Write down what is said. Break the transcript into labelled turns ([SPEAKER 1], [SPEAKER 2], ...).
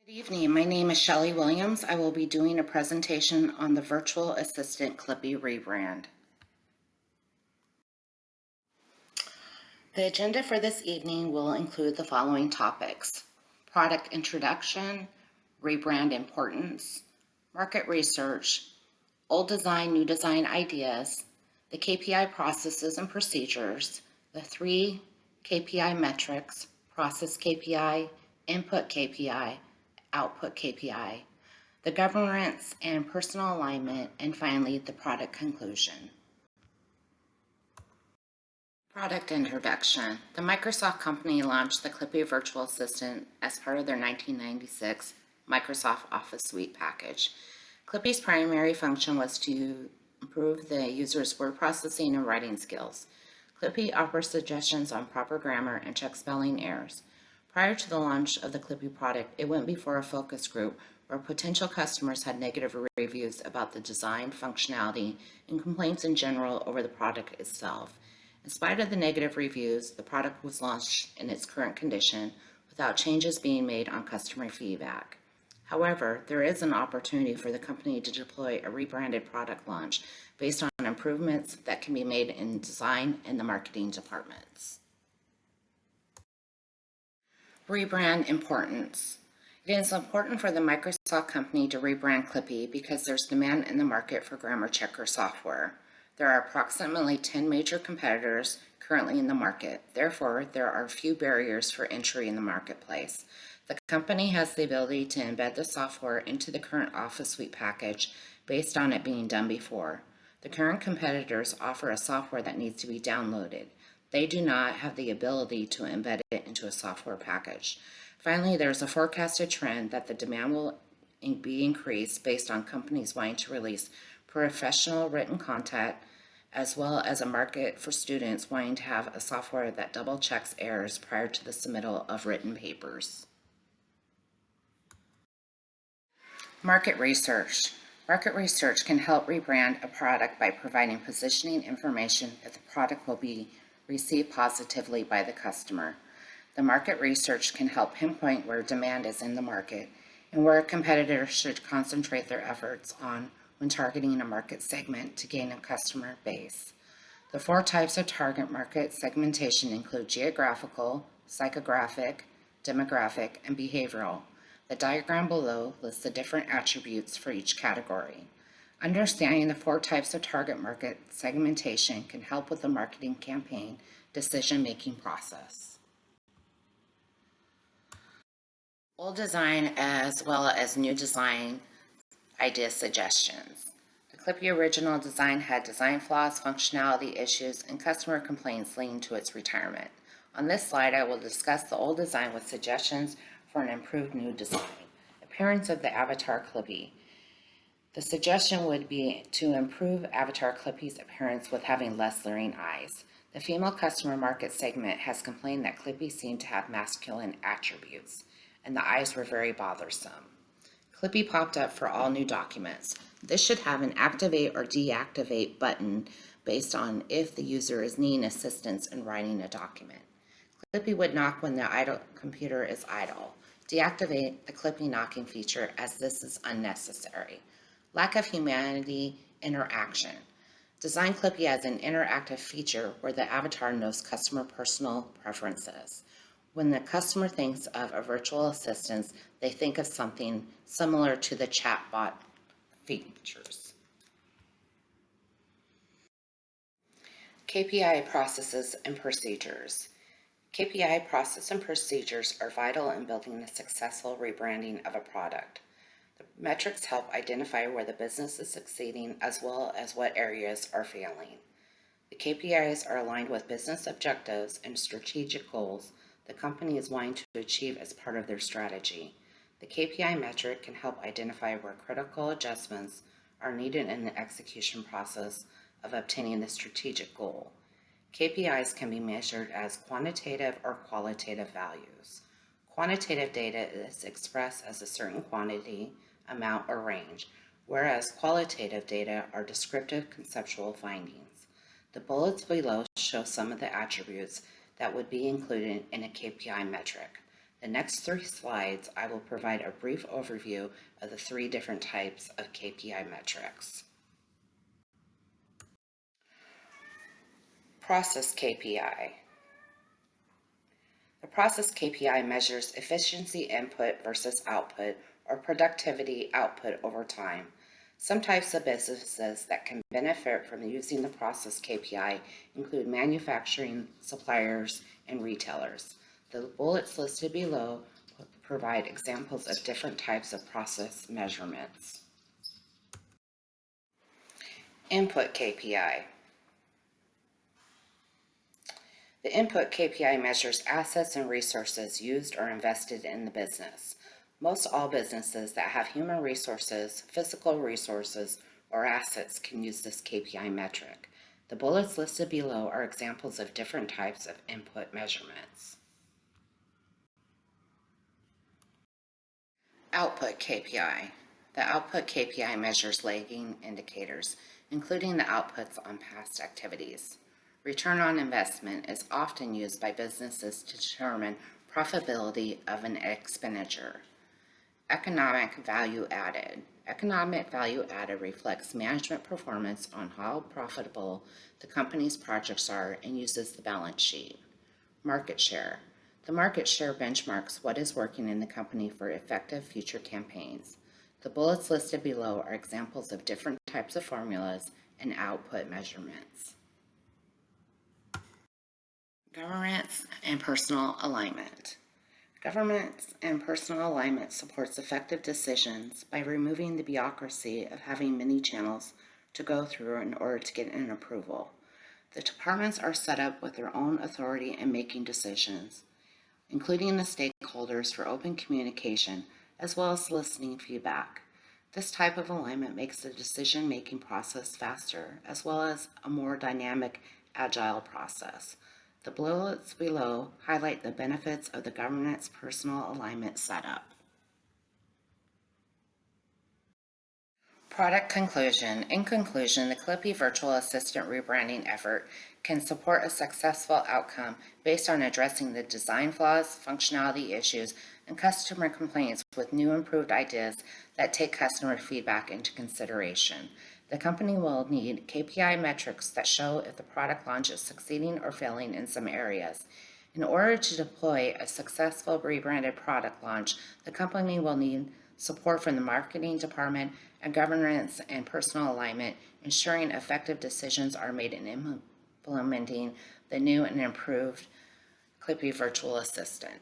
[SPEAKER 1] Good evening. My name is Shelley Williams. I will be doing a presentation on the Virtual Assistant Clippy rebrand. The agenda for this evening will include the following topics: product introduction, rebrand importance, market research, old design, new design ideas, the KPI processes and procedures, the 3 KPI metrics, process KPI, input KPI, output KPI, the governance and personal alignment, and finally, the product conclusion. Product introduction. The Microsoft company launched the Clippy Virtual Assistant as part of their 1996 Microsoft Office Suite package. Clippy's primary function was to improve the user's word processing and writing skills. Clippy offers suggestions on proper grammar and checks spelling errors. Prior to the launch of the Clippy product, it went before a focus group where potential customers had negative reviews about the design, functionality, and complaints in general over the product itself. In spite of the negative reviews, the product was launched in its current condition without changes being made on customer feedback. However, there is an opportunity for the company to deploy a rebranded product launch based on improvements that can be made in design and the marketing departments. Rebrand importance. It is important for the Microsoft company to rebrand Clippy because there's demand in the market for grammar checker software. There are approximately 10 major competitors currently in the market. Therefore, there are few barriers for entry in the marketplace. The company has the ability to embed the software into the current Office Suite package based on it being done before. The current competitors offer a software that needs to be downloaded. They do not have the ability to embed it into a software package. Finally, there's a forecasted trend that the demand will be increased based on companies wanting to release professional written content, as well as a market for students wanting to have a software that double checks errors prior to the submittal of written papers. Market research. Market research can help rebrand a product by providing positioning information if the product will be received positively by the customer. The market research can help pinpoint where demand is in the market and where competitors should concentrate their efforts on when targeting a market segment to gain a customer base. The 4 types of target market segmentation include geographical, psychographic, demographic, and behavioral. The diagram below lists the different attributes for each category. Understanding the 4 types of target market segmentation can help with the marketing campaign decision-making process. Old design as well as new design idea suggestions. The Clippy original design had design flaws, functionality issues, and customer complaints leading to its retirement. On this slide, I will discuss the old design with suggestions for an improved new design. Appearance of the avatar Clippy. The suggestion would be to improve avatar Clippy's appearance with having less leering eyes. The female customer market segment has complained that Clippy seemed to have masculine attributes, and the eyes were very bothersome. Clippy popped up for all new documents. This should have an activate or deactivate button based on if the user is needing assistance in writing a document. Clippy would knock when the computer is idle. Deactivate the Clippy knocking feature as this is unnecessary. Lack of humanity interaction. Design Clippy as an interactive feature where the avatar knows customer personal preferences. When the customer thinks of a virtual assistant, they think of something similar to the chatbot features. KPI processes and procedures. KPI process and procedures are vital in building a successful rebranding of a product. The metrics help identify where the business is succeeding as well as what areas are failing. The KPIs are aligned with business objectives and strategic goals the company is wanting to achieve as part of their strategy. The KPI metric can help identify where critical adjustments are needed in the execution process of obtaining the strategic goal. KPIs can be measured as quantitative or qualitative values. Quantitative data is expressed as a certain quantity, amount, or range, whereas qualitative data are descriptive conceptual findings. The bullets below show some of the attributes that would be included in a KPI metric. The next 3 slides, I will provide a brief overview of the 3 different types of KPI metrics. Process KPI. The process KPI measures efficiency input versus output or productivity output over time. Some types of businesses that can benefit from using the process KPI include manufacturing, suppliers, and retailers. The bullets listed below provide examples of different types of process measurements. Input KPI. The input KPI measures assets and resources used or invested in the business. Most all businesses that have human resources, physical resources, or assets can use this KPI metric. The bullets listed below are examples of different types of input measurements. Output KPI. The output KPI measures lagging indicators, including the outputs on past activities. Return on investment is often used by businesses to determine profitability of an expenditure. Economic value added. Economic value added reflects management performance on how profitable the company's projects are and uses the balance sheet. Market share. The market share benchmarks what is working in the company for effective future campaigns. The bullets listed below are examples of different types of formulas and output measurements. Governance and personal alignment. Governance and personal alignment supports effective decisions by removing the bureaucracy of having many channels to go through in order to get an approval. The departments are set up with their own authority in making decisions, including the stakeholders for open communication, as well as listening feedback. This type of alignment makes the decision-making process faster, as well as a more dynamic, agile process. The bullets below highlight the benefits of the governance personal alignment setup. Product conclusion. In conclusion, the Clippy Virtual Assistant rebranding effort can support a successful outcome based on addressing the design flaws, functionality issues, and customer complaints with new improved ideas that take customer feedback into consideration. The company will need KPI metrics that show if the product launch is succeeding or failing in some areas. In order to deploy a successful rebranded product launch, the company will need support from the marketing department and governance and personal alignment, ensuring effective decisions are made in implementing the new and improved Clippy Virtual Assistant.